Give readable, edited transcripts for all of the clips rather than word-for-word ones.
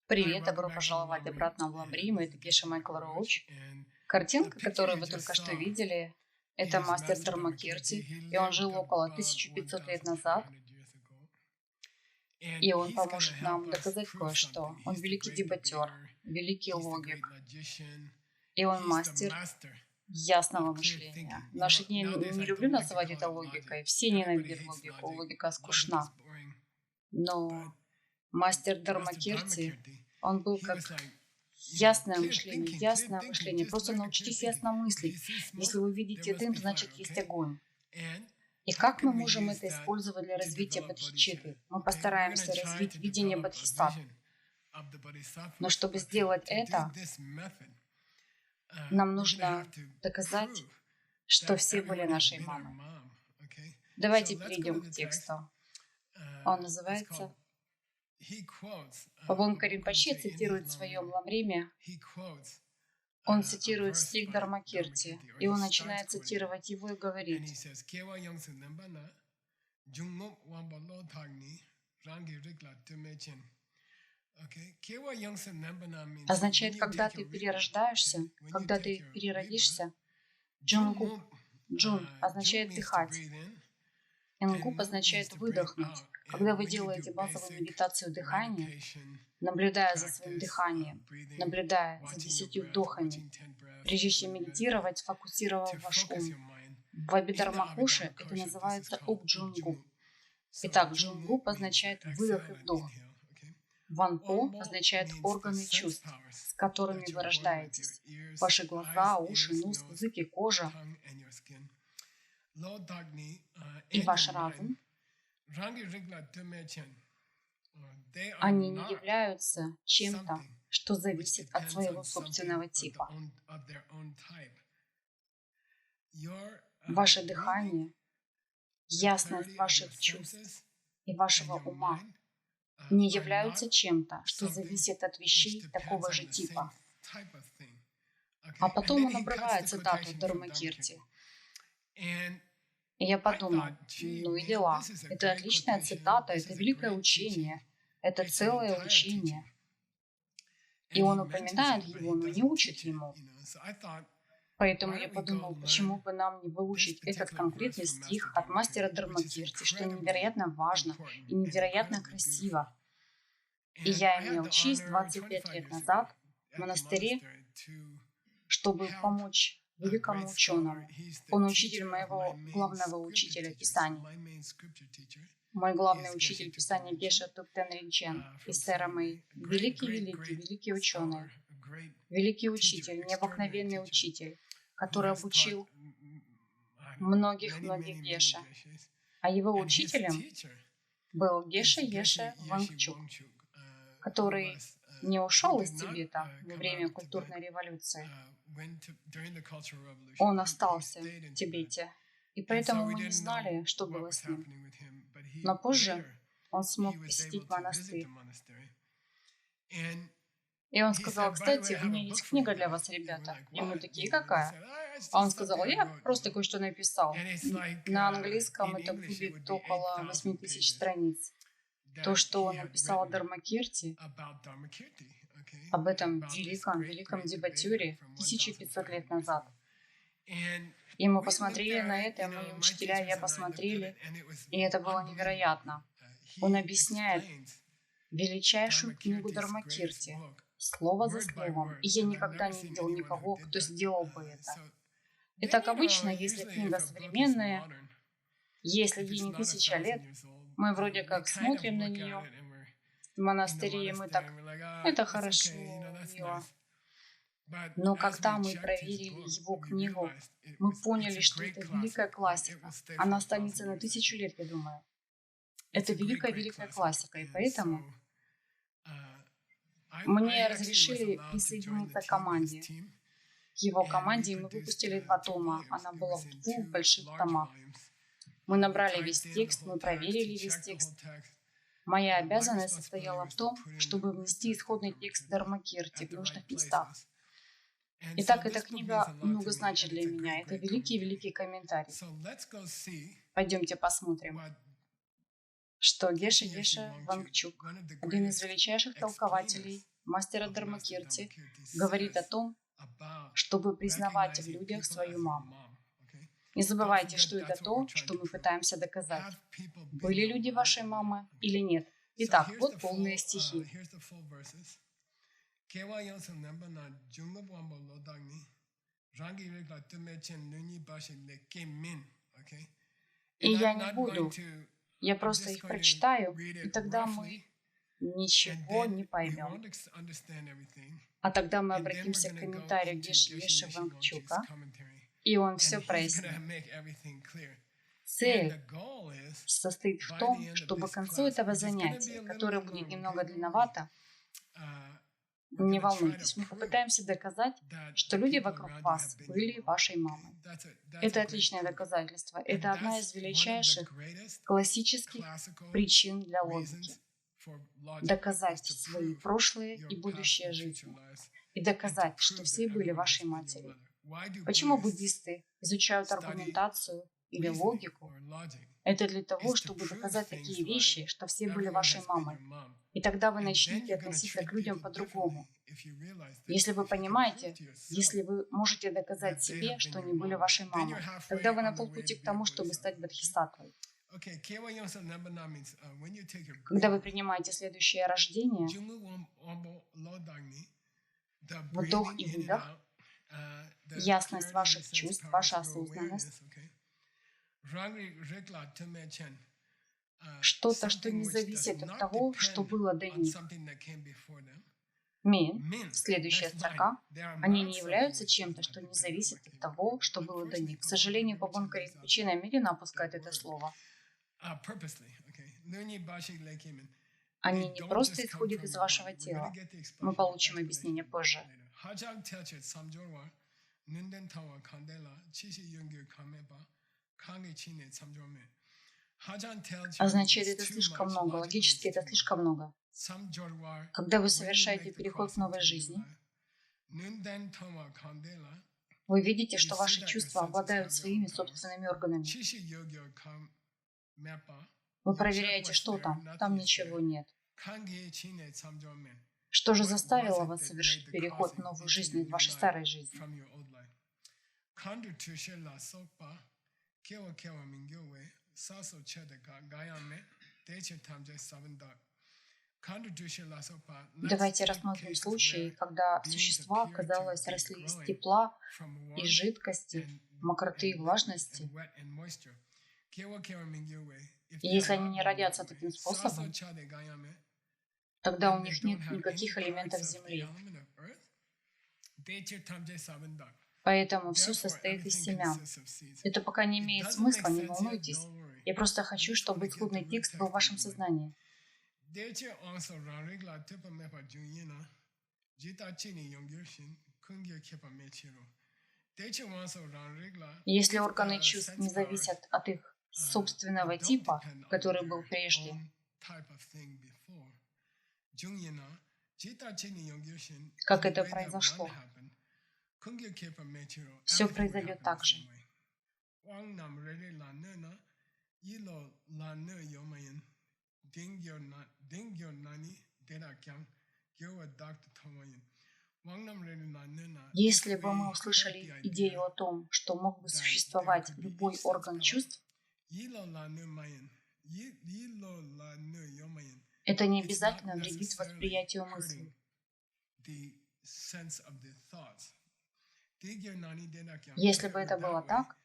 Привет, добро пожаловать обратно в Ламрим, это Геша Майкл Роуч. Картинка, которую вы только что видели, это мастер Дharmakirti, и он жил около 1500 лет назад, и он поможет нам доказать кое-что. Он великий дебатер, великий логик, и он мастер ясного мышления. В наши дни не люблю называть это логикой, все ненавидят логику, логика скучна, но мастер Дharmakirti, он был как ясное мышление. Просто научитесь ясно мыслить. Если вы видите дым, значит есть огонь. И как мы можем это использовать для развития бодхичитты? Мы постараемся развить видение бодхисаттвы. Но чтобы сделать это, нам нужно доказать, что все были нашей мамой. Давайте перейдем к тексту. Он называется Пабонка Ринпоче цитирует в своем Ламриме, он цитирует стих Дharmakirti, и он начинает цитировать его и говорит: означает, когда ты перерождаешься, когда ты переродишься, джунгуп, джун означает дыхать, ингуп означает выдохнуть. Когда вы делаете базовую медитацию дыхания, наблюдая за своим дыханием, наблюдая за 10 вдохами, прежде чем медитировать, фокусировав ваш ум. В Абхидharmakоше это называется Упджунгуп. Итак, джунгуп означает выдох и вдох. Ванпо означает органы чувств, с которыми вы рождаетесь. Ваши глаза, уши, нос, язык и кожа. И ваш разум. Они не являются чем-то, что зависит от своего собственного типа. Ваше дыхание, ясность ваших чувств и вашего ума не являются чем-то, что зависит от вещей такого же типа. А потом он обрывает цитату Дharmakirti. И я подумал, ну и дела. Это отличная цитата, это великое учение, это целое учение. И он упоминает его, но не учит ему. Поэтому я подумал, почему бы нам не выучить этот конкретный стих от мастера Дharmakirti, что невероятно важно и невероятно красиво. И я имел честь 25 лет назад в монастыре, чтобы помочь великому ученому. Он учитель моего главного учителя Писаний. Мой главный учитель Писания Геша Туптен Ринчен из Сэра Мэй. Великий ученый. Великий учитель, необыкновенный учитель, который обучил многих Геша. А его учителем был Геша Еше Вангчук, который не ушел из Тибета во время культурной революции. Он остался в Тибете, и поэтому мы не знали, что было с ним. Но позже он смог посетить монастырь. И он сказал: кстати, у меня есть книга для вас, ребята. И мы такие: какая? А он сказал: я просто кое-что написал. На английском это будет около 8000 страниц. То, что он написал о Дharmakirti, об этом великом дебатюре 1500 лет назад. И мы посмотрели на это, мои учителя и я посмотрели, и это было невероятно. Он объясняет величайшую книгу Дharmakirti, слово за словом, и я никогда не видел никого, кто сделал бы это. Итак, обычно, если книга современная, если ей не 1000 лет, мы вроде как смотрим на нее в монастыре, и мы так: это хорошо, мило. Но когда мы проверили его книгу, мы поняли, что это великая классика. Она останется на 1000 лет, я думаю. Это великая классика, и поэтому мне разрешили присоединиться к команде. К его команде мы выпустили 2 тома. Она была в 2 больших томах. Мы набрали весь текст, мы проверили весь текст. Моя обязанность состояла в том, чтобы внести исходный текст Дharmakirti в нужных местах. Итак, эта книга много значит для меня. Это великий комментарий. Пойдемте посмотрим, что Геша Вангчук, один из величайших толкователей мастера Дхармакирти говорит о том, чтобы признавать в людях свою маму. Не забывайте, что это то, что мы пытаемся доказать. Были люди вашей мамы или нет? Итак, вот полные стихи. И я не буду, я просто их прочитаю, и тогда мы ничего не поймем. А тогда мы обратимся к комментарию Геши Вангчука, и он все прояснит. Цель состоит в том, чтобы к концу этого занятия, которое будет немного длинновато, не волнуйтесь, мы попытаемся доказать, что люди вокруг вас были вашей мамой. Это отличное доказательство. Это одна из величайших классических причин для логики. Доказать свои прошлые и будущие жизни. И доказать, что все были вашей матерью. Почему буддисты изучают аргументацию или логику? Это для того, чтобы доказать такие вещи, что все были вашей мамой. И тогда вы начнете относиться к людям по-другому. Если вы понимаете, если вы можете доказать себе, что они были вашей мамой, тогда вы на полпути к тому, чтобы стать бодхисаттвой. Когда вы принимаете следующее рождение, вдох и выдох, ясность ваших чувств, ваша осознанность, что-то, что не зависит от того, что было до них. Мин, следующая строка, они не являются чем-то, что не зависит от того, что было до них. К сожалению, Бабонка Ринпоче намеренно опускает это слово. Они не просто исходят из вашего тела. Мы получим объяснение позже. Означает это слишком много, логически это слишком много. Когда вы совершаете переход к новой жизни, вы видите, что ваши чувства обладают своими собственными органами. Вы проверяете, что там. Там ничего нет. Что же заставило вас совершить переход в новую жизнь из вашей старой жизни? Давайте рассмотрим случаи, когда существа, казалось, росли из тепла и жидкости, мокроты и влажности. И если они не родятся таким способом, тогда у них нет никаких элементов земли. Поэтому все состоит из семян. Это пока не имеет смысла, не волнуйтесь. Я просто хочу, чтобы исходный текст был в вашем сознании. Если органы чувств не зависят от их собственного типа, который был прежде, как это произошло, все произойдет так же. Если бы мы услышали идею о том, что мог бы существовать любой орган чувств, это не обязательно вредит восприятию мыслей. Если бы это было так,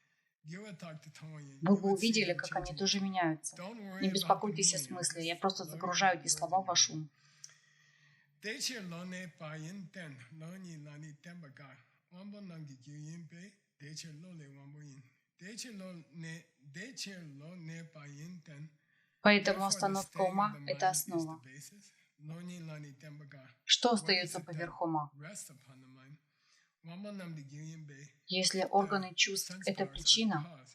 вы бы увидели, как они тоже меняются. Не беспокойтесь о смысле, я просто загружаю эти слова в ваш ум. Поэтому остановка ума – это основа. Что остается поверх ума? Если органы чувств – это причина,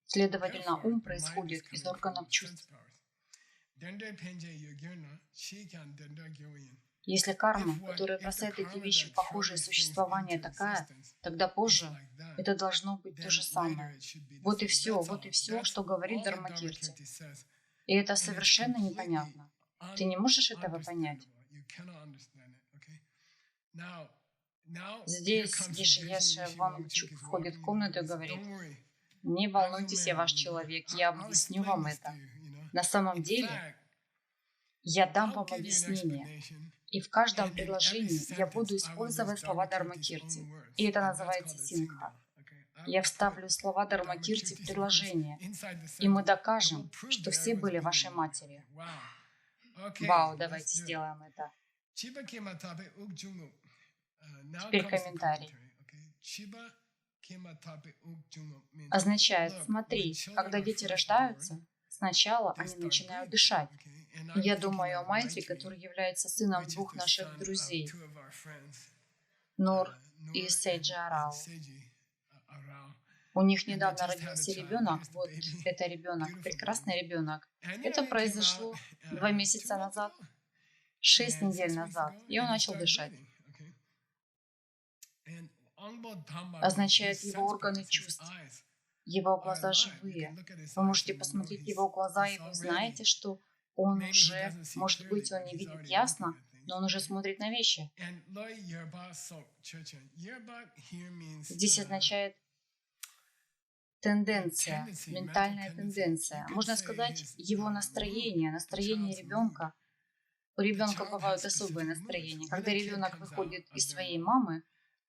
следовательно, ум происходит из органов чувств. Если карма, которая бросает эти вещи в похожее существование, такая, тогда позже это должно быть то же самое. Вот и все, что говорит Дхармакирти. И это совершенно непонятно. Ты не можешь этого понять. Здесь Еши Вангчук входит в комнату и говорит: «Не волнуйтесь, я ваш человек, я объясню вам это. На самом деле, я дам вам объяснение, и в каждом предложении я буду использовать слова Дharmakirti, и это называется сингха. Я вставлю слова Дharmakirti в предложение, и мы докажем, что все были вашей матерью». Вау, давайте сделаем это. Теперь комментарий. Означает: смотри, когда дети рождаются, сначала они начинают дышать. И я думаю о Майтри, который является сыном двух наших друзей, Нур и Сейджи Арау. У них недавно родился ребенок, вот это ребенок, прекрасный ребенок. Это произошло 2 месяца назад, 6 недель назад, и он начал дышать. Означает, его органы чувств, его глаза живые. Вы можете посмотреть его глаза, и вы знаете, что он уже, может быть, он не видит ясно, но он уже смотрит на вещи. Здесь означает тенденция, ментальная тенденция. Можно сказать, его настроение ребенка. У ребенка бывают особые настроения. Когда ребенок выходит из своей мамы,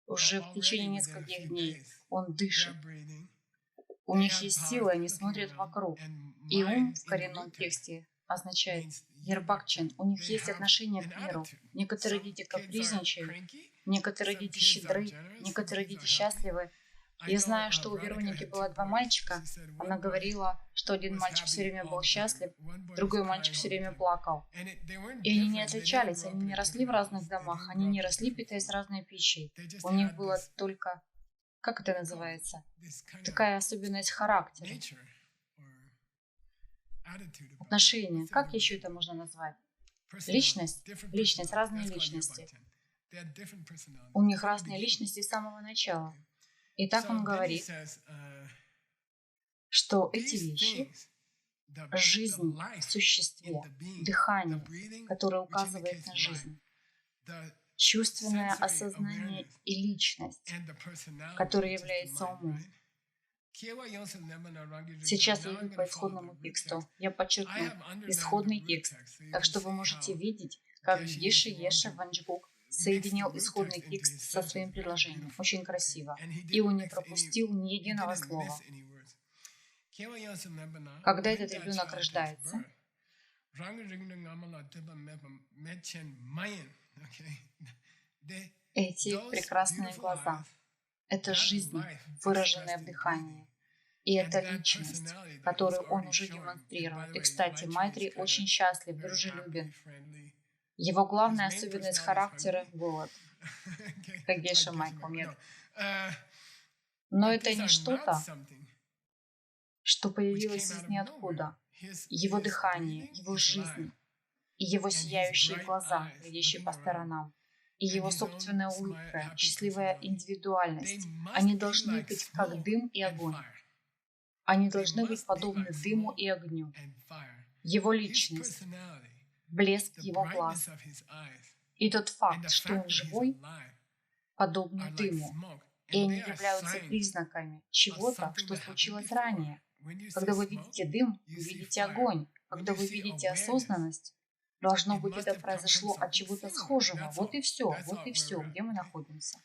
уже в течение нескольких дней он дышит. У них есть сила, они смотрят вокруг. И ум в коренном тексте означает Ербакчин. У них есть отношение к миру. Некоторые дети капризничают, некоторые дети щедры, некоторые дети счастливы. Я знаю, что у Вероники было 2 мальчика. Она говорила, что один мальчик все время был счастлив, другой мальчик все время плакал. И они не отличались, они не росли в разных домах, они не росли, питаясь разной пищей. У них было только, как это называется, такая особенность характера, отношения. Как еще это можно назвать? Личность, разные личности. У них разные личности с самого начала. И так он говорит, что эти вещи, жизнь в существе, дыхание, которое указывает на жизнь, чувственное осознание и личность, которая является умом. Сейчас я иду по исходному тексту. Я подчеркну исходный текст, так что вы можете видеть, как Еши Вангчук соединил исходный текст со своим предложением. Очень красиво. И он не пропустил ни единого слова. Когда этот ребенок рождается, эти прекрасные глаза — это жизнь, выраженная в дыхании. И это личность, которую он уже демонстрирует. И, кстати, Майтри очень счастлив, дружелюбен. Его главная особенность характера — голод, как Геша Майкл. Нет. Но это не что-то, что появилось из ниоткуда. Его дыхание, его жизнь, и его сияющие глаза, глядящие по сторонам, и его собственная улыбка, счастливая индивидуальность. Они должны быть как дым и огонь. Они должны быть подобны дыму и огню. Его личность, блеск его глаз и тот факт, что он живой, подобны дыму, и они являются признаками чего-то, что случилось ранее. Когда вы видите дым, вы видите огонь. Когда вы видите осознанность, должно быть, это произошло от чего-то схожего. Вот и все, где мы находимся.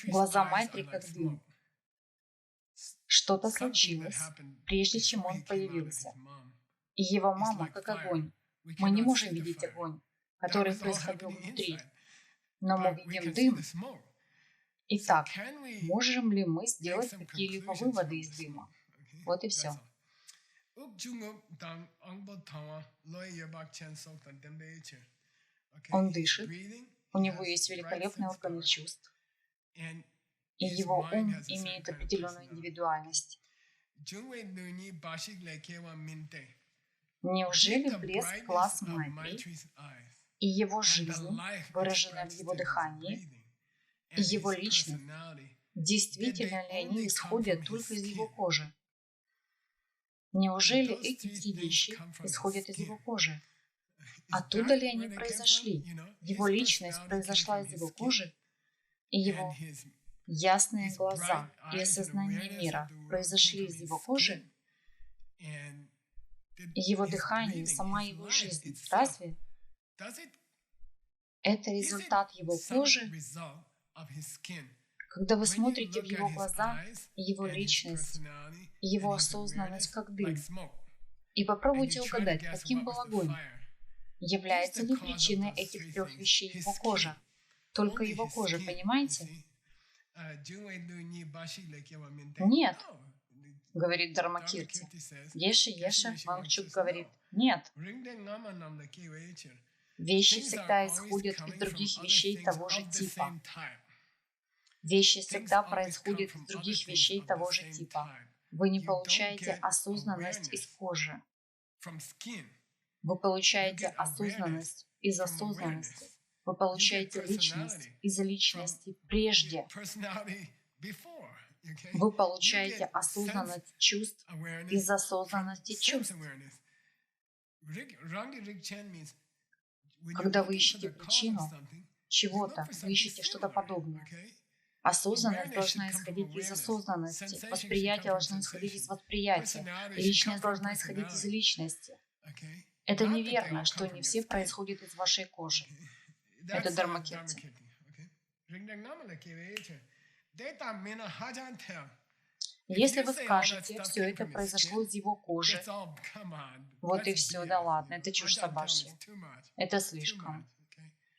Глаза Майтри как дым. Что-то случилось, прежде чем он появился. И его мама как огонь. Мы не можем видеть огонь, который происходил внутри, но мы видим дым. Итак, можем ли мы сделать какие-либо выводы из дыма? Вот и все. Он дышит, у него есть великолепные органы чувств, и его ум имеет определенную индивидуальность. Неужели блеск глаз Майтри и его жизнь, выраженная в его дыхании, и его личность, действительно ли они исходят только из его кожи? Неужели эти три вещи исходят из его кожи? Оттуда ли они произошли? Его личность произошла из его кожи, и его ясные глаза и осознание мира произошли из его кожи, и его дыхание, и сама его жизнь. Разве это результат его кожи? Когда вы смотрите в его глаза, его личность, и его осознанность как дым, и попробуйте угадать, каким был огонь, является ли причиной этих трех вещей его кожа? Только его кожа, понимаете? Нет, говорит Дharmakirti. Еша Вангчук говорит, нет. Вещи всегда исходят из других вещей того же типа. Вещи всегда происходят из других вещей того же типа. Вы не получаете осознанность из кожи. Вы получаете осознанность из осознанности. Вы получаете личность из личности прежде. Вы получаете осознанность чувств из осознанности чувств. Когда вы ищете причину чего-то, вы ищете что-то подобное. Осознанность должна исходить из осознанности, восприятие должно исходить из восприятия, личность должна исходить из личности. Это неверно, что не все происходят из вашей кожи. Это Дharmakirti. Если вы скажете, все это произошло из его кожи, вот и все, да ладно, это чушь собачья. Это слишком.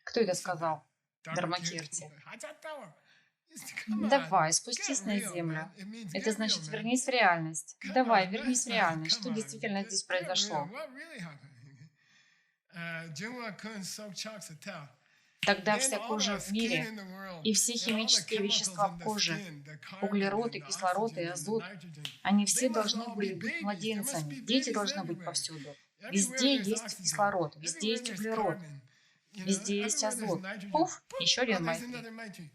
Кто это сказал? Дharmakirti. Давай, спустись на землю. Это значит, вернись в реальность. Давай, вернись в реальность. Что действительно здесь произошло? Тогда вся кожа в мире и все химические вещества в коже, углерод и кислород и азот, они все должны были быть младенцами. Дети должны быть повсюду. Везде есть кислород, везде есть углерод, везде есть азот. Пуф, еще один Майтри.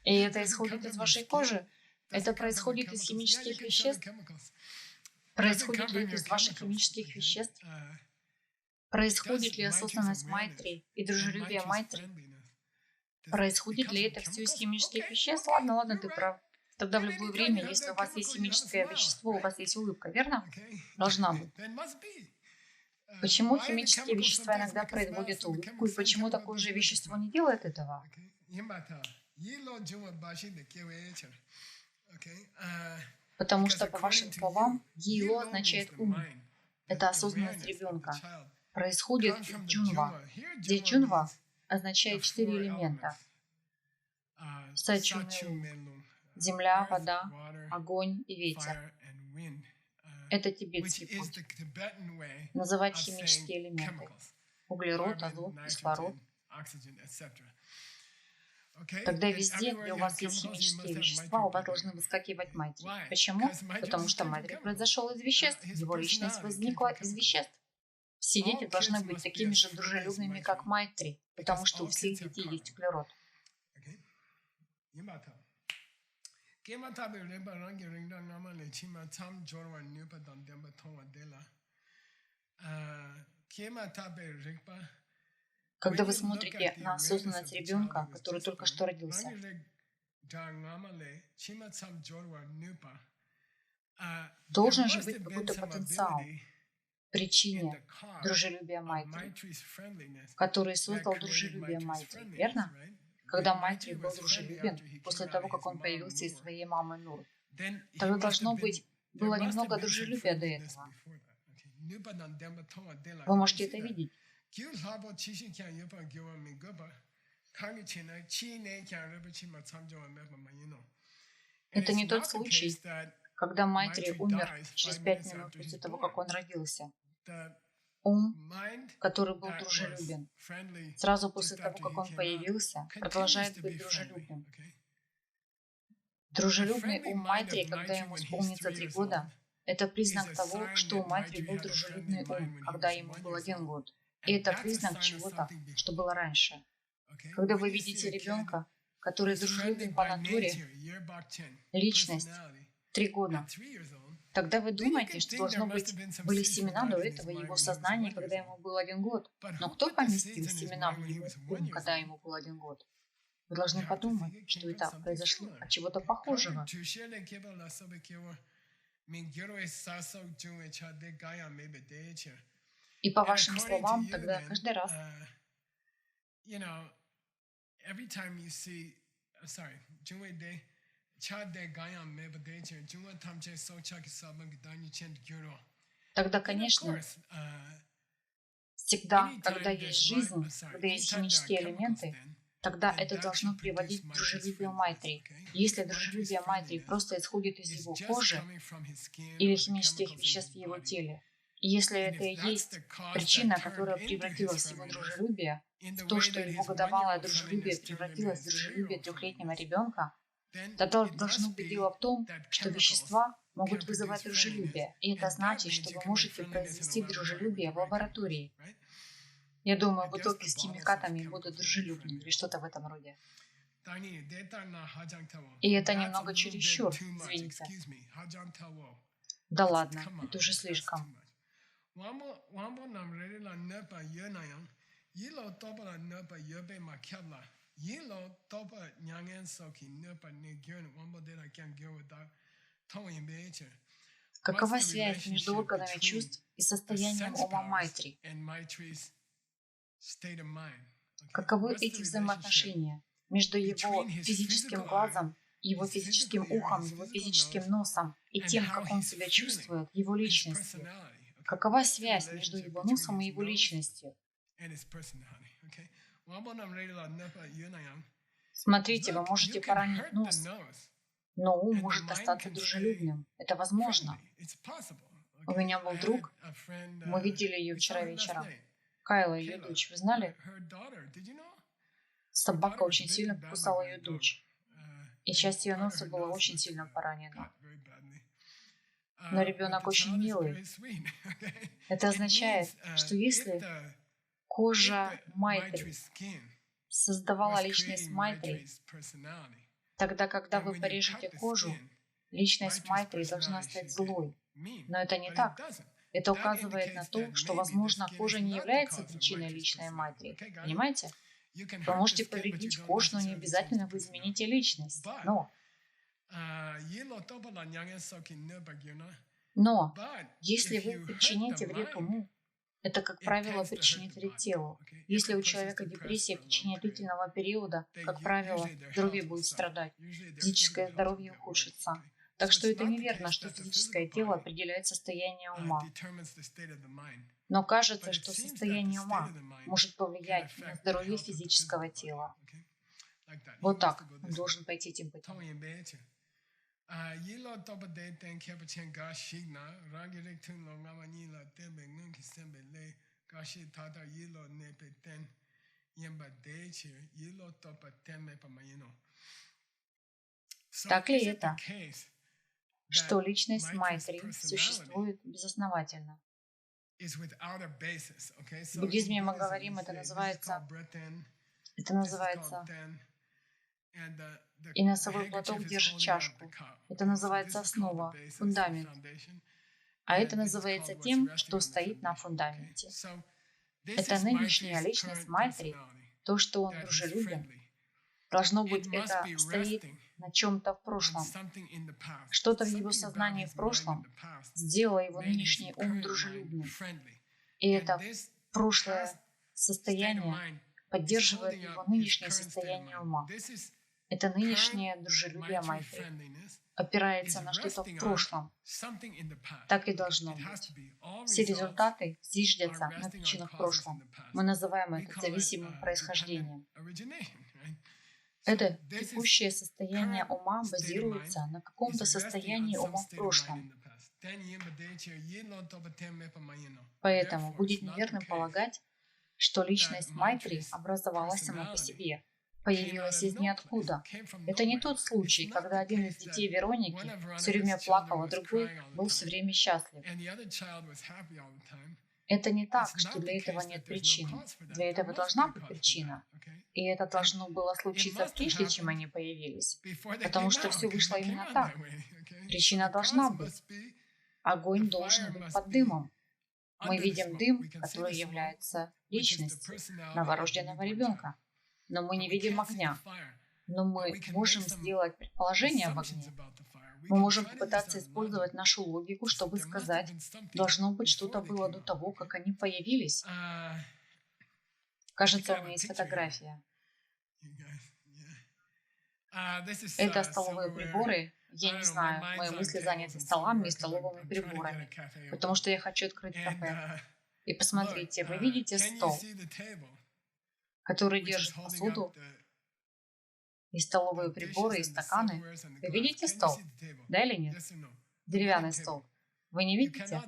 И это исходит из вашей кожи. Это происходит из химических веществ. Происходит ли это из ваших химических веществ? Происходит ли осознанность Майтри и дружелюбие Майтри? Происходит ли это все из химических веществ? Ладно, ты прав. Тогда в любое время, если у вас есть химическое вещество, у вас есть улыбка, верно? Должна быть. Почему химические вещества иногда производят улыбку, и почему такое же вещество не делает этого? Потому что, по вашим словам, Гило означает ум. Это осознанность ребенка. Происходит из джунва. Здесь джунва означает 4 элемента. Сачунэ, земля, вода, огонь и ветер. Это тибетский путь. Называть химические элементы. Углерод, азот, кислород. Тогда везде, где у вас есть химические вещества, у вас должны выскакивать Майтри. Почему? Потому что Майтри произошел из веществ. Его личность возникла из веществ. Все дети должны быть такими же дружелюбными, как Майтри, потому что у всех детей есть углерод. Когда вы смотрите на осознанность ребенка, который только что родился, должен же быть какой-то потенциал, причине дружелюбия Майтри, который создал дружелюбие Майтри, верно? Когда Майтри был дружелюбен после того, как он появился из своей мамы Нур, тогда должно быть было немного дружелюбия до этого. Вы можете это видеть. Это не тот случай, когда Майтри умер через 5 минут после того, как он родился. Ум, который был дружелюбен, сразу после того, как он появился, продолжает быть дружелюбным. Дружелюбный ум Майтри, когда ему исполнится 3 года, это признак того, что у Майтри был дружелюбный ум, когда ему был 1 год. И это признак чего-то, что было раньше. Когда вы видите ребенка, который дружелюбен по натуре, личность, и его осознанность, и его 3 года. Тогда вы думаете, что, должно быть, были семена до этого в его сознании, когда ему был 1 год. Но кто поместил семена в его ум, когда ему был 1 год? Вы должны подумать, что это произошло от чего-то похожего. И по вашим словам, тогда каждый раз, тогда, конечно, всегда, когда есть жизнь, когда есть химические элементы, тогда это должно приводить к дружелюбию Майтри. Если дружелюбие Майтри просто исходит из его кожи или химических веществ в его теле, и если это и есть причина, которая превратилась в его дружелюбие, в то, что его годовалое дружелюбие превратилось в дружелюбие 3-летнего ребенка, тогда должно быть дело в том, что вещества могут вызывать дружелюбие, и это значит, что вы можете произвести дружелюбие в лаборатории. Я думаю, бутылки с химикатами будут дружелюбны или что-то в этом роде. И это немного чересчур, извините. Да ладно, это уже слишком. Какова связь между органами чувств и состоянием ума Майтри? Каковы эти взаимоотношения между его физическим глазом, его физическим ухом, его физическим носом и тем, как он себя чувствует, его личностью? Какова связь между его носом и его личностью? Смотрите, вы можете поранить нос, но ум может остаться дружелюбным. Это возможно. У меня был друг, мы видели ее вчера вечером. Кайла, ее дочь, вы знали? Собака очень сильно покусала ее дочь, и часть ее носа была очень сильно поранена. Но ребенок очень милый. Это означает, что если кожа Майтри создавала личность Майтри, тогда, когда вы порежете кожу, личность Майтри должна стать злой. Но это не так. Это указывает на то, что, возможно, кожа не является причиной личной Майтри. Понимаете? Вы можете повредить кожу, но не обязательно вы измените личность. Но если вы причините вред уму, это, как правило, причинит вред телу. Если у человека депрессия в течение длительного периода, как правило, здоровье будет страдать, физическое здоровье ухудшится. Так что это неверно, что физическое тело определяет состояние ума. Но кажется, что состояние ума может повлиять на здоровье физического тела. Вот так он должен пойти этим путем. Так ли это, что личность Майтри существует безосновательно? В буддизме мы говорим, это называется и носовой платок держит чашку. Это называется основа, фундамент. А это называется тем, что стоит на фундаменте. Это нынешняя личность Майтри, то, что он дружелюбен. Должно быть, это стоит на чем-то в прошлом. Что-то в его сознании в прошлом сделало его нынешний ум дружелюбным. И это прошлое состояние поддерживает его нынешнее состояние ума. Это нынешнее дружелюбие Майтри опирается на что-то в прошлом. Так и должно быть. Все результаты зиждятся на причинах в прошлом. Мы называем это зависимым происхождением. Это текущее состояние ума базируется на каком-то состоянии ума в прошлом. Поэтому будет неверным полагать, что личность Майтри образовалась сама по себе, появилась из ниоткуда. Это не тот случай, когда один из детей Вероники все время плакал, а другой был все время счастлив. Это не так, что для этого нет причины. Для этого должна быть причина. И это должно было случиться прежде, чем они появились. Потому что все вышло именно так. Причина должна быть. Огонь должен быть под дымом. Мы видим дым, который является личностью новорожденного ребенка, но мы не видим огня. Но мы можем сделать предположение об огне. Мы можем попытаться использовать нашу логику, чтобы сказать, должно быть, что-то было до того, как они появились. Кажется, у меня есть фотография. Это столовые приборы. Я не знаю, мои мысли заняты столами и столовыми приборами, потому что я хочу открыть кафе. И посмотрите, вы видите стол, который держит посуду, и столовые приборы, и стаканы. Вы видите стол? Да или нет? Деревянный стол. Вы не видите?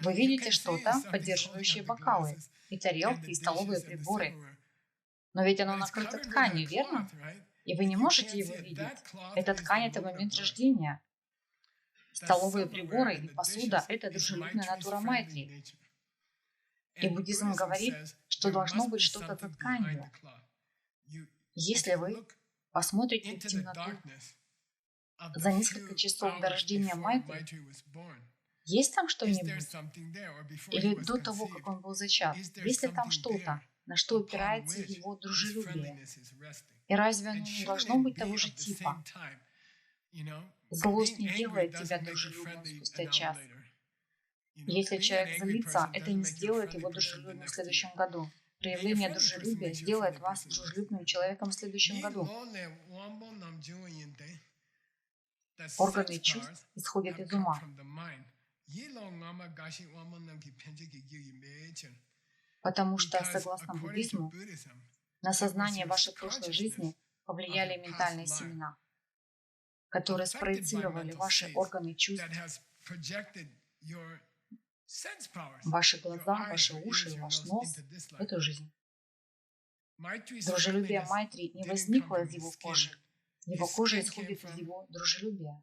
Вы видите что-то, поддерживающее бокалы, и тарелки, и столовые приборы. Но ведь оно накрыто тканью, верно? И вы не можете его видеть. Эта ткань – это момент рождения. Столовые приборы и посуда – это дружелюбная натура Майтри. И буддизм говорит, что должно быть что-то за тканью. Если вы посмотрите в темноту за несколько часов до рождения Майтри, есть там что-нибудь? Или до того, как он был зачат? Есть ли там что-то, на что опирается его дружелюбие? И разве оно не должно быть того же типа? Злость не делает тебя дружелюбным спустя час. Если человек злится, это не сделает его дружелюбным в следующем году. Проявление дружелюбия сделает вас дружелюбным человеком в следующем году. Органы чувств исходят из ума. Потому что, согласно буддизму, на сознание вашей прошлой жизни повлияли ментальные семена, которые спроецировали ваши органы чувств, ваши глаза, ваши уши, ваш нос в эту жизнь. Дружелюбие Майтри не возникло из его кожи. Его кожа исходит из его дружелюбия.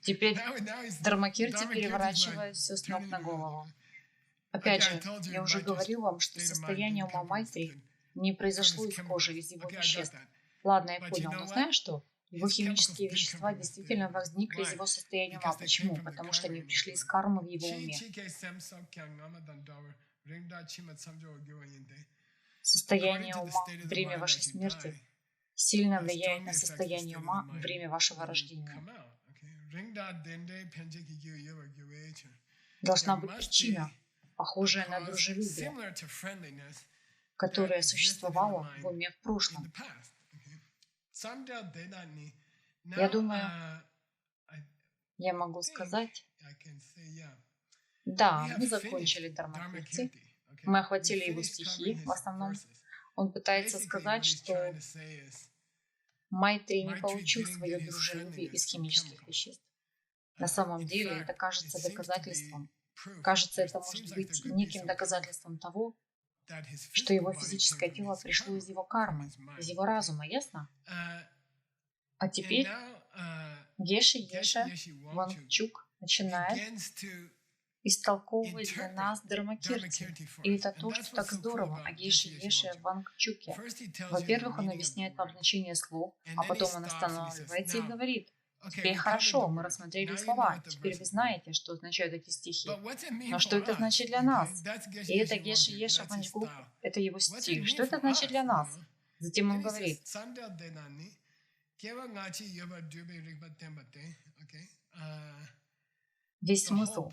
Теперь Дхармакирти переворачивает все с ног на голову. Опять же, я уже говорил вам, что состояние ума Майтри не произошло из кожи, из его веществ. Ладно, я понял, но знаешь что? Его химические вещества действительно возникли из его состояния ума. Почему? Потому что они пришли из кармы в его уме. Состояние ума в время вашей смерти сильно влияет на состояние ума во время вашего рождения. Должна быть причина, похожая на дружелюбие, которое существовало в уме в прошлом. Я думаю, я могу сказать, да, мы закончили Дхармакирти, мы охватили его стихи в основном. Он пытается сказать, что Майтри не получил свое дружелюбие из химических веществ. На самом деле это кажется доказательством. Кажется, это может быть неким доказательством того, что его физическое тело пришло из его кармы, из его разума, ясно? А теперь Геше Вангчук начинает истолковывать для нас Дхармакирти. И это то, что так здорово о Геше Вангчуке. Во-первых, он объясняет вам значение слов, а потом он останавливается и говорит: теперь хорошо, мы рассмотрели слова, теперь вы знаете, что означают эти стихи. Но что это значит для нас? И это Геше Вангчук, это его стиль. Что это значит для нас? Затем он говорит: весь смысл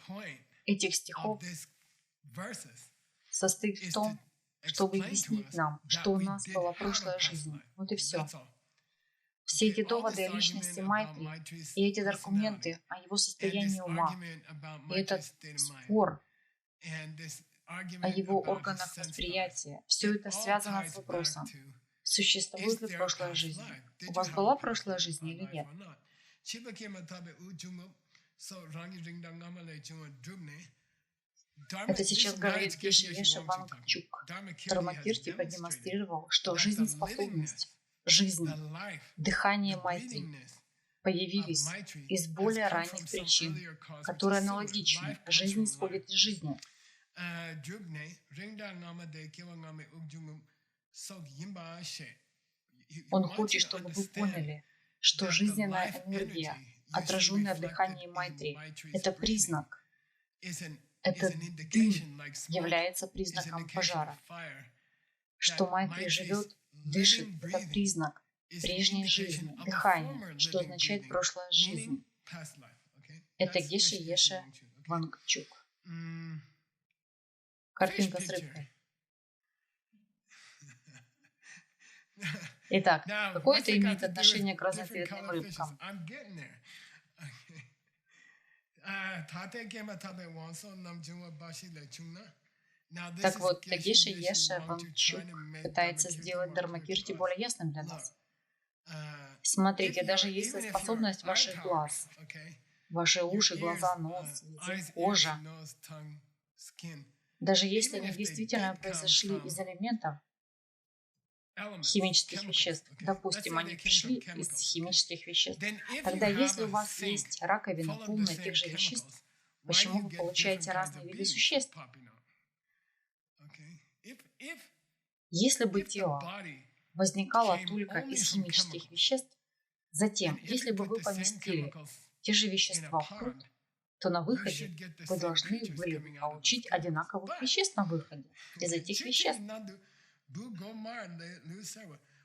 этих стихов состоит в том, чтобы объяснить нам, что у нас была прошлая жизнь. Вот и все. Все эти доводы о личности Майтри и эти аргументы о его состоянии ума, и этот спор о его органах восприятия, все это связано с вопросом, существует ли прошлая жизнь. У вас была прошлая жизнь или нет? Это сейчас говорит Геше Вангчук. Дхармакирти продемонстрировал, что жизнеспособность, жизнь, дыхание Майтри появились из более ранних причин, которые аналогичны. Жизнь исходит из жизни. Он хочет, чтобы вы поняли, что жизненная энергия, отраженная в дыхании Майтри, это признак, этот дым является признаком пожара. Что Майтри живет, дышит, это признак прежней жизни, дыхание, что означает прошлая жизнь. Это Геше Еше Вангчук. Картинка с рыбкой. Итак, какое это имеет отношение к разноцветным рыбкам? Так вот, Тагеше Еше Вангчук пытается сделать Дharmakirti более ясным для нас. Смотрите, даже если способность ваших глаз, ваши уши, глаза, нос, язык, кожа, даже если они действительно произошли из элементов, химических веществ, допустим, они пришли из химических веществ, тогда если у вас есть раковина, полная тех же веществ, почему вы получаете разные виды существ? Если бы тело возникало только из химических веществ, затем, если бы вы поместили те же вещества в пруд, то на выходе вы должны были бы получить одинаковых веществ на выходе из этих веществ.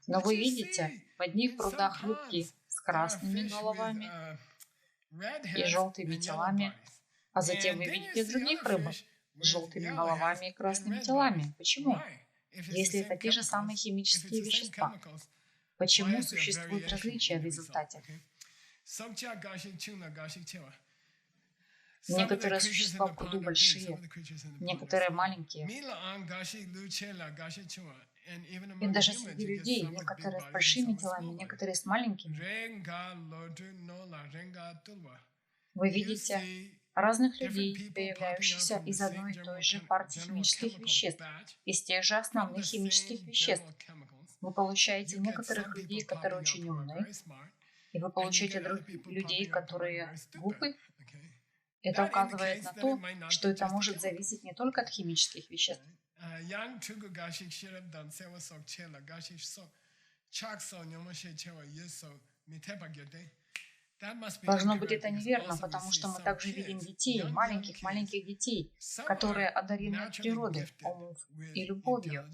Но вы видите, в одних прудах рыбки с красными головами и желтыми телами, а затем вы видите других рыбок с желтыми головами и красными телами. Почему? Если это те же самые химические вещества, почему существует различия в результате? Некоторые существа в пруду большие, некоторые маленькие. И даже среди людей некоторые с большими телами, некоторые с маленькими. Вы видите разных людей, появляющихся из одной и той же партии химических веществ, из тех же основных химических веществ. Вы получаете некоторых людей, которые очень умны, и вы получаете других людей, которые глупы. Это указывает на то, что это может зависеть не только от химических веществ. Должно быть, это неверно, потому что мы также видим детей, маленьких детей, которые одарены от природы умом и любовью.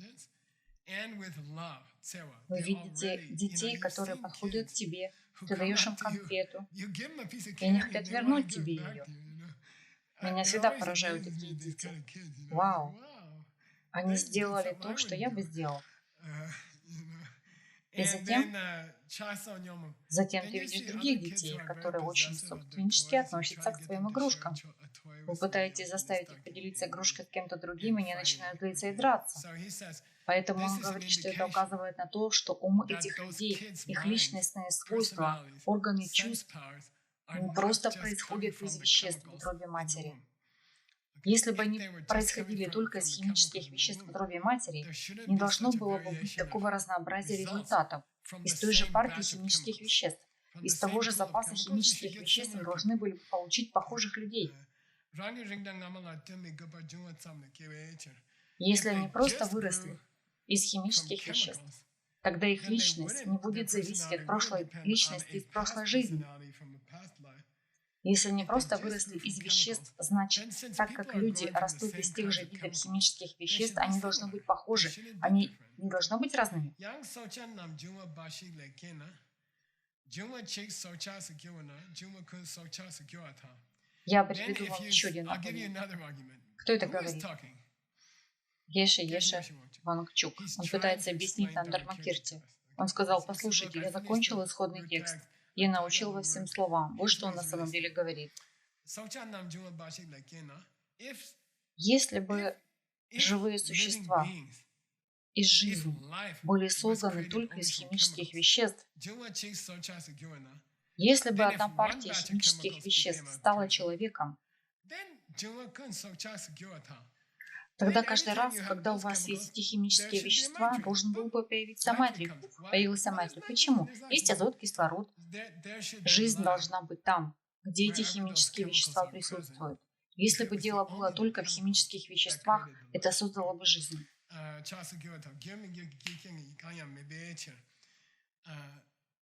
Вы видите детей, которые подходят к тебе, ты даешь им конфету, и они хотят вернуть тебе ее. Меня всегда поражают такие дети. Вау! Они сделали то, что я бы сделал. И затем ты видишь других детей, которые очень собственнически относятся к своим игрушкам. Вы пытаетесь заставить их поделиться игрушкой с кем-то другим, и они начинают злиться и драться. Поэтому он говорит, что это указывает на то, что ум этих людей, их личностные свойства, органы чувств не просто происходят из веществ в утробе матери. Если бы они происходили только из химических веществ в утробе матери, не должно было бы быть такого разнообразия результатов из той же партии химических веществ. Из того же запаса химических веществ мы должны были бы получить похожих людей. Если они просто выросли из химических веществ, тогда их личность не будет зависеть от прошлой личности из прошлой жизни. Если они просто выросли из веществ, значит, так как люди растут из тех же видов химических веществ, они должны быть похожи, они не должны быть разными. Я приведу вам еще один аргумент. Кто это говорит? Геше Еше Вангчук. Он пытается объяснить нам Дharmakirti. Он сказал: послушайте, я закончил исходный текст. Я научил вас всем словам. Вот что он на самом деле говорит. Если бы живые существа из жизни были созданы только из химических веществ, если бы одна партия химических веществ стала человеком, тогда каждый раз, когда у вас есть эти химические вещества, должен был бы появиться Майтри. Появился Майтри. Почему? Есть азот, кислород. Жизнь должна быть там, где эти химические вещества присутствуют. Если бы дело было только в химических веществах, это создало бы жизнь.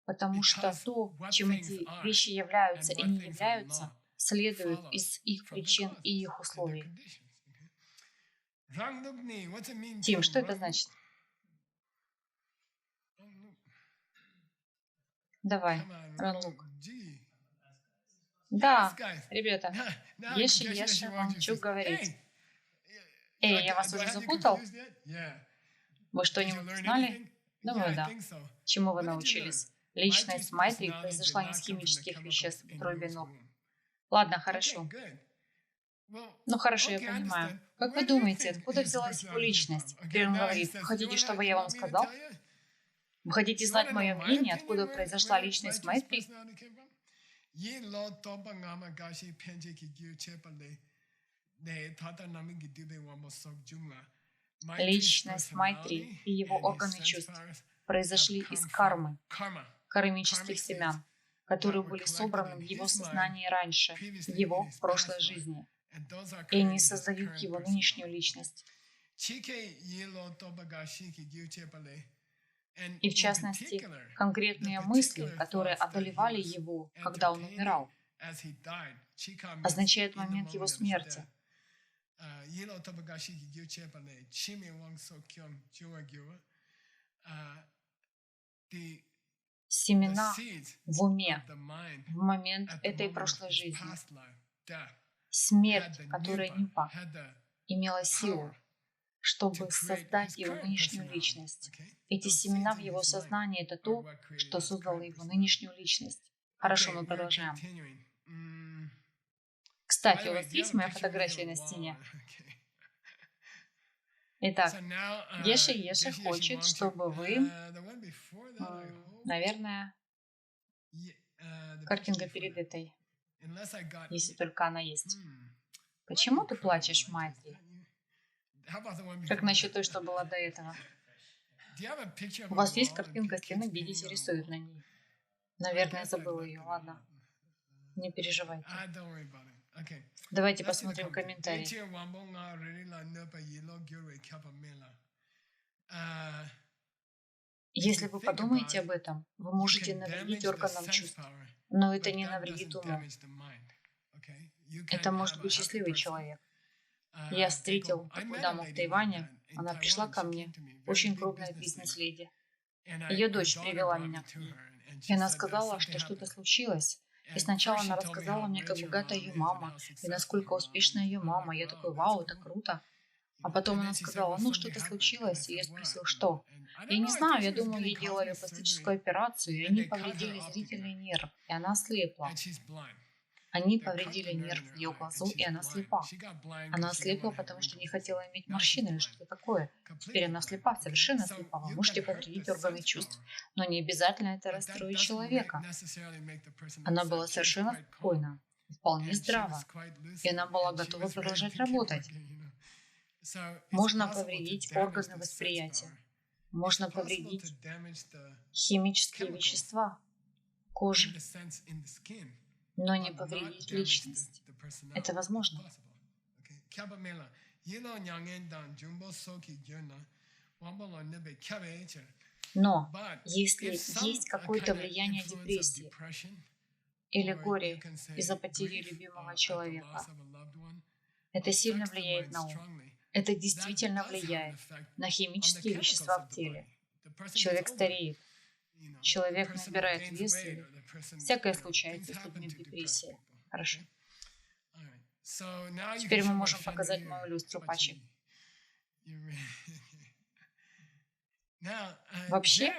Потому что то, чем эти вещи являются и не являются, следует из их причин и их условий. Тим, что это значит? Давай, Ранлук. Да, ребята, Еши, вам что говорить? Эй, я вас уже запутал? Вы что-нибудь узнали? Думаю, да. Чему вы научились? Личность Майтри произошла не из химических веществ в утробе ног. Ладно, хорошо. Ну хорошо, я понимаю. Как вы думаете, откуда взялась его личность? Теперь он говорит, вы хотите, чтобы я вам сказал? Вы хотите знать мое мнение, откуда произошла личность Майтри? Личность Майтри и его органы чувств произошли из кармы, кармических семян, которые были собраны в его сознании раньше, в его прошлой жизни, и они создают его нынешнюю личность. И в частности, конкретные мысли, которые одолевали его, когда он умирал, означают момент его смерти. Семена в уме в момент этой прошлой жизни. Смерть, которая Нимпа имела силу, чтобы создать его нынешнюю личность. Эти семена в его сознании — это то, что создало его нынешнюю личность. Хорошо, мы продолжаем. Кстати, у вас есть моя фотография на стене? Итак, Еши хочет, чтобы вы, наверное, картинка перед этой, если только она есть. Почему ты плачешь, Майтри? Как насчет той, что была до этого? У вас есть картинка стены, видите, рисуют на ней. Наверное, я забыла ее, ладно. Не переживайте. Давайте посмотрим комментарии. Если вы подумаете об этом, вы можете навредить органам чувств, но это не навредит уму. Это может быть счастливый человек. Я встретил такую даму в Тайване, она пришла ко мне, очень крупная бизнес-леди. Ее дочь привела меня к ней. И она сказала, что что-то случилось. И сначала она рассказала мне, как богата ее мама, и насколько успешна ее мама. Я такой, вау, это круто. А потом она сказала, ну что-то случилось. И я спросил, что? Я не знаю, я думаю, ей делали пластическую операцию, и они повредили зрительный нерв, и она ослепла. Они повредили нерв в ее глазу, и она слепа. Она ослепла, потому что не хотела иметь морщины или что-то такое. Теперь она слепа, совершенно слепа. Вы можете повредить органы чувств, но не обязательно это расстроит человека. Она была совершенно спокойна, вполне здрава, и она была готова продолжать работать. Можно повредить органы восприятия, можно повредить химические вещества кожи, но не повредить личность. Это возможно. Но если есть какое-то влияние депрессии или горя из-за потери любимого человека, это сильно влияет на ум. Это действительно влияет на химические вещества в теле. Человек стареет, человек набирает вес, или всякое случается с людьми в депрессии. Хорошо. Теперь мы можем показать мою люстру Пачи. Вообще,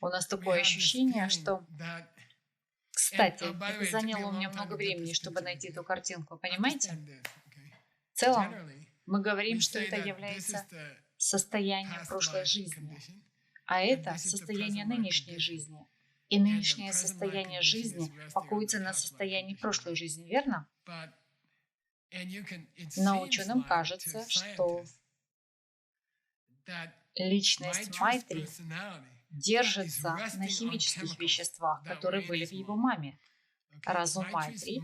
у нас такое ощущение, что... Кстати, это заняло у меня много времени, чтобы найти эту картинку, понимаете? В целом, мы говорим, что это является состоянием прошлой жизни, а это состояние нынешней жизни. И нынешнее состояние жизни покоится на состоянии прошлой жизни, верно? Но ученым кажется, что личность Майтри держится на химических веществах, которые были в его маме. Разум Майтри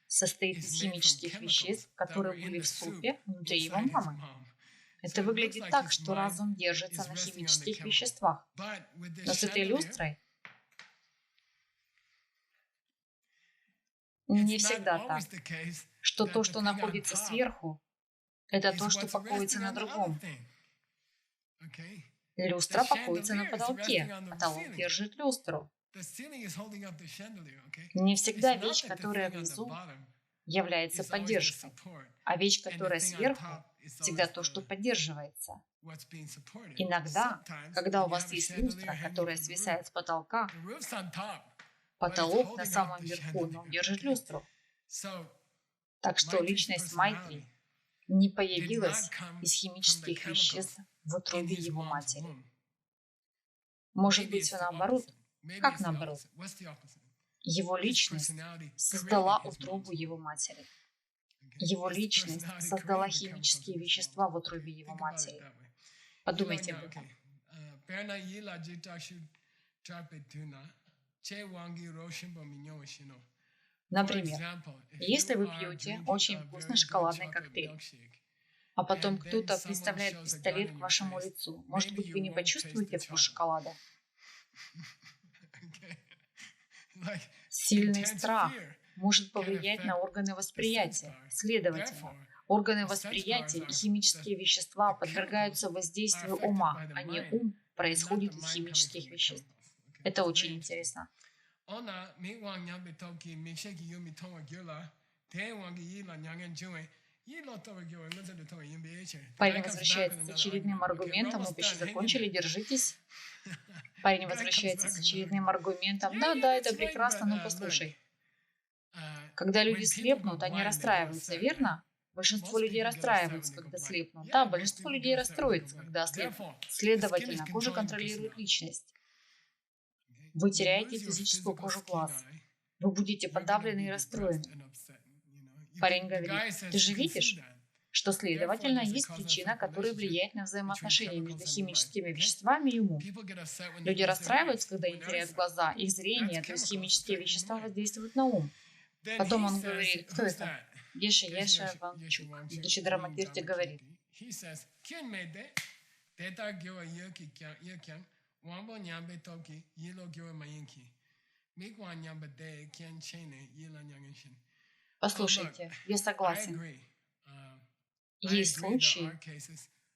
состоит из химических веществ, которые были в супе внутри его мамы. Это выглядит так, что разум держится на химических веществах. Но с этой люстрой не всегда так, что то, что находится сверху, это то, что покоится на другом. Люстра покоится на потолке, потолок держит люстру. Не всегда вещь, которая внизу, является поддержкой, а вещь, которая сверху, всегда то, что поддерживается. Иногда, когда у вас есть люстра, которая свисает с потолка, потолок на самом верху, но он держит люстру. Так что личность Майтри не появилась из химических веществ в утробе его матери. Может быть, все наоборот. Как наоборот? Его личность создала утробу его матери. Его личность создала химические вещества в утробе его матери. Подумайте об этом. Например, если вы пьете очень вкусный шоколадный коктейль, а потом кто-то приставляет пистолет к вашему лицу, может быть, вы не почувствуете вкус шоколада? Сильный страх может повлиять на органы восприятия. Следовательно, органы восприятия и химические вещества подвергаются воздействию ума, а не ум происходит из химических веществ. Это очень интересно. Парень возвращается с очередным аргументом. Мы почти закончили, держитесь. Парень возвращается с очередным аргументом. Да, это прекрасно, но послушай. Когда люди слепнут, они расстраиваются, верно? Большинство людей расстраиваются, когда слепнут. Да, большинство людей расстроится, когда ослепнут. Следовательно, кожа контролирует личность. Вы теряете физическую кожу глаз. Вы будете подавлены и расстроены. Парень говорит, ты же видишь, что, следовательно, есть причина, которая влияет на взаимоотношения между химическими веществами и умом. Люди расстраиваются, когда они теряют глаза, их зрение, то есть химические вещества воздействуют на ум. Потом он говорит, кто это? Еша Вангчук, ведущий Драмакирти, говорит, послушайте, я согласен. Есть случаи,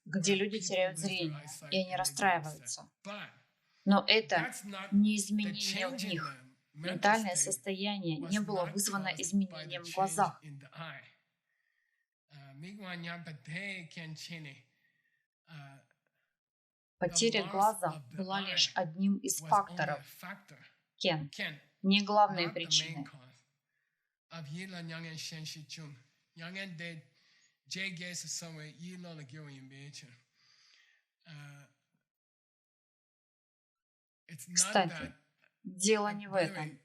где люди теряют зрение, и они расстраиваются. Но это не изменение в них. Ментальное состояние не было вызвано изменением в глазах. Потеря глаза была лишь одним из факторов, Кен, не главной причиной. Кстати, дело не в этом.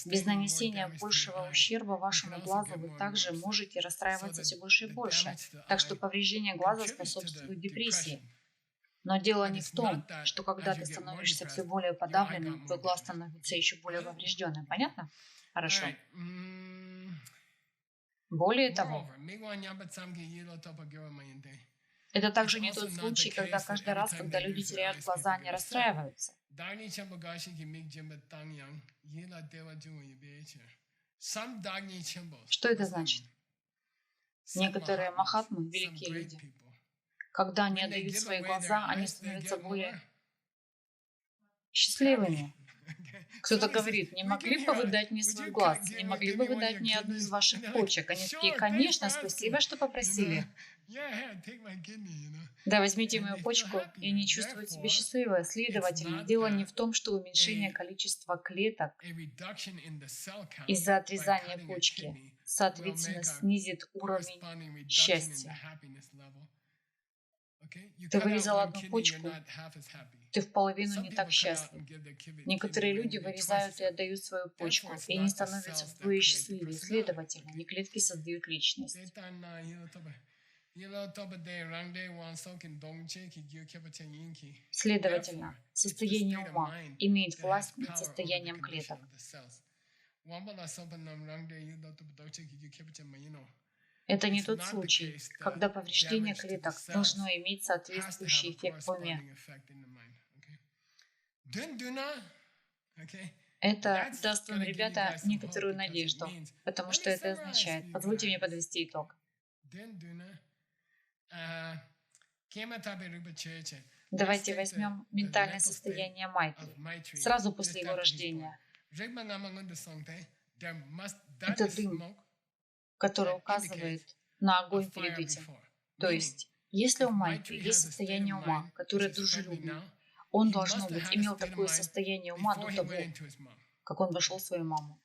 Без нанесения большего ущерба вашему глазу вы также можете расстраиваться все больше и больше. Так что повреждение глаза способствует депрессии. Но дело не в том, что когда ты становишься все более подавленным, твой глаз становится еще более поврежденным. Понятно? Хорошо. Более того, это также не тот случай, когда каждый раз, когда люди теряют глаза, они расстраиваются. Что это значит? Некоторые махатмы, великие люди, когда они отдают свои глаза, они становятся более счастливыми. Кто-то говорит, не могли бы вы дать мне свой глаз, не могли бы вы дать мне одну из ваших почек? Они такие, конечно, спасибо, что попросили. Да, возьмите мою почку, и они чувствуют себя счастливо. Следовательно, дело не в том, что уменьшение количества клеток из-за отрезания почки, соответственно, снизит уровень счастья. Ты вырезал одну почку, ты в половину не так счастлив. Некоторые люди вырезают и отдают свою почку, и они становятся вдвое счастливее. Следовательно, не клетки создают личность. Следовательно, состояние ума имеет власть над состоянием клеток. Это не тот случай, когда повреждение клеток должно иметь соответствующий эффект в уме. Это даст вам, ребята, некоторую надежду, потому что это означает, позвольте мне подвести итог. Давайте возьмем ментальное состояние Майтри сразу после его рождения. Это дым, который указывает на огонь перед этим. То есть, если у Майтри есть состояние ума, которое дружелюбное, он, должно быть, имел такое состояние ума до того, как он вошел в свою маму.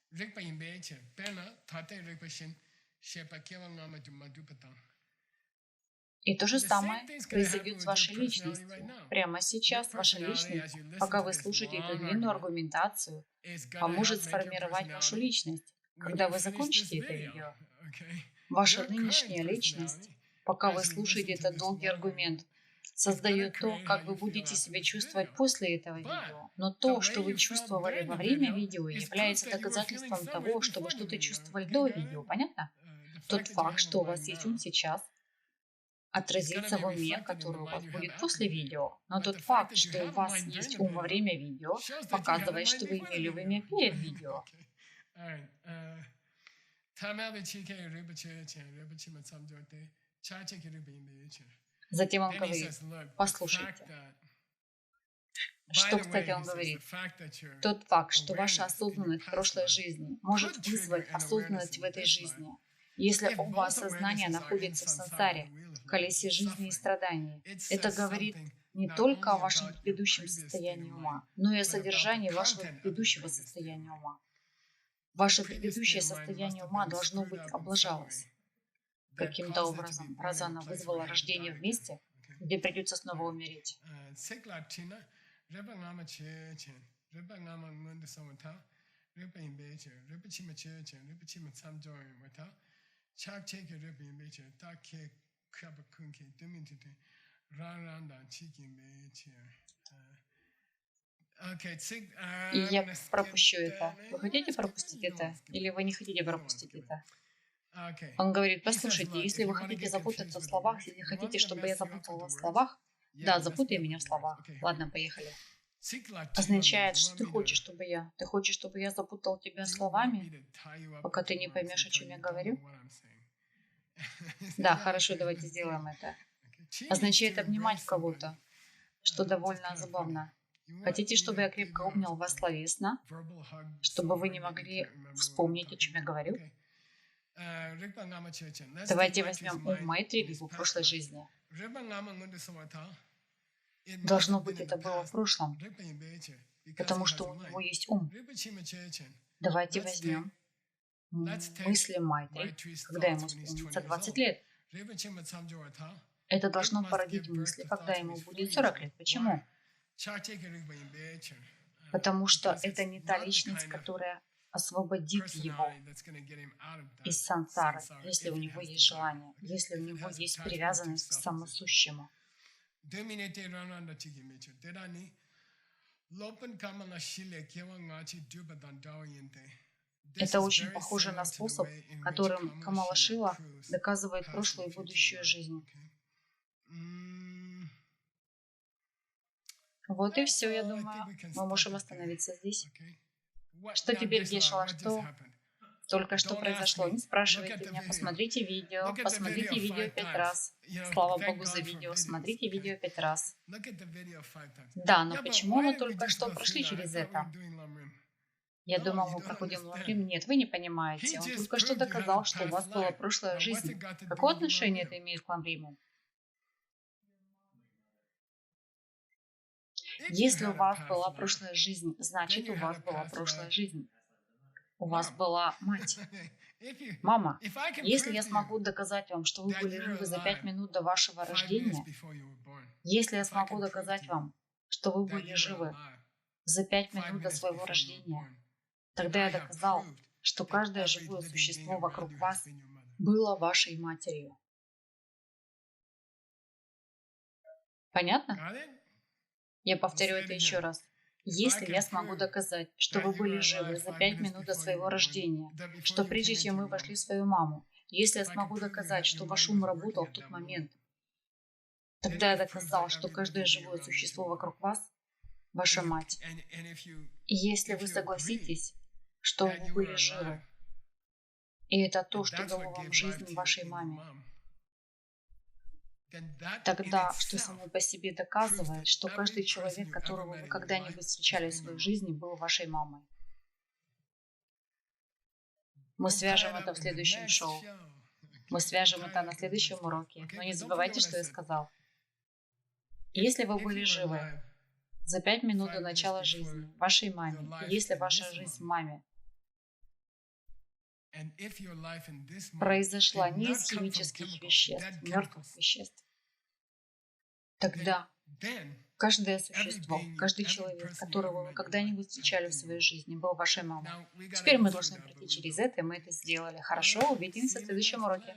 И то же самое произойдет с вашей личностью. Прямо сейчас ваша личность, пока вы слушаете эту длинную аргументацию, поможет сформировать вашу личность. Когда вы закончите это видео, ваша нынешняя личность, пока вы слушаете этот долгий аргумент, создает то, как вы будете себя чувствовать после этого видео. Но то, что вы чувствовали во время видео, является доказательством того, что вы что-то чувствовали до видео. Понятно? Тот факт, что у вас есть ум сейчас, отразится в уме, который у вас будет после видео. Но тот факт, что у вас есть ум во время видео, показывает, что вы имели в уме перед видео. Затем он говорит, послушайте. Что, кстати, он говорит? Тот факт, что ваша осознанность в прошлой жизни может вызвать осознанность в этой жизни, если оба осознания находятся в сансаре, в колесе жизни и страданий. Это говорит не только о вашем предыдущем состоянии ума, но и о содержании вашего предыдущего состояния ума. Ваше предыдущее состояние ума должно быть облажалось каким-то образом, раз оно вызвало рождение в месте, где придется снова умереть. И я пропущу это. Вы хотите пропустить это? Или вы не хотите пропустить это? Он говорит, послушайте, если вы хотите запутаться в словах, если хотите, чтобы я запутал вас в словах, да, запутай меня в словах. Ладно, поехали. Означает, что ты хочешь, чтобы я? Ты хочешь, чтобы я запутал тебя словами, пока ты не поймешь, о чем я говорю? Да, хорошо, давайте сделаем это. Означает обнимать кого-то, что довольно забавно. Хотите, чтобы я крепко обнял вас словесно, чтобы вы не могли вспомнить, о чем я говорю? Давайте возьмем ум Майтри в его прошлой жизни. Должно быть, это было в прошлом, потому что у него есть ум. Давайте возьмем мысли Майтри, когда ему исполнится 20 лет. Это должно породить мысли, когда ему будет 40 лет. Почему? Потому что это не та личность, которая освободит его из сансары, если у него есть желание, если у него есть привязанность к самосущему. Это очень похоже на способ, которым Камала-Шила доказывает прошлую и будущую жизнь. Вот и все, я думаю. Мы можем остановиться здесь. Что теперь, Гешала, что только что произошло? Не спрашивайте меня. Посмотрите видео 5 раз. Слава Богу за видео. Смотрите видео 5 раз. Да, но почему мы только что прошли через это? Я думал, мы проходим ламрим. Нет, вы не понимаете. Он только что доказал, что у вас была прошлая жизнь. Какое отношение это имеет к ламриму? Если у вас была прошлая жизнь, значит, у вас была прошлая жизнь. У вас была мать. Мама, если я смогу доказать вам, что вы были живы за 5 минут до вашего рождения, если я смогу доказать вам, что вы были живы за 5 минут до своего рождения, тогда я доказал, что каждое живое существо вокруг вас было вашей матерью. Понятно? Я повторю это еще раз. Если я смогу доказать, что вы были живы за 5 минут до своего рождения, что прежде чем вы вошли в свою маму, Если я смогу доказать, что ваш ум работал в тот момент, тогда я доказал, что каждое живое существо вокруг вас — ваша мать. И если вы согласитесь, что вы были живы, и это то, что дало вам жизнь вашей маме, тогда, что само по себе доказывает, что каждый человек, которого вы когда-нибудь встречали в своей жизни, был вашей мамой. Мы свяжем это в следующем шоу. Мы свяжем это на следующем уроке. Но не забывайте, что я сказал. Если вы были живы за 5 минут до начала жизни вашей маме, и если ваша жизнь маме произошла не из химических веществ, мертвых веществ, тогда каждое существо, каждый человек, которого вы когда-нибудь встречали в своей жизни, был вашей мамой. Теперь мы должны пройти через это, и мы это сделали. Хорошо, увидимся в следующем уроке.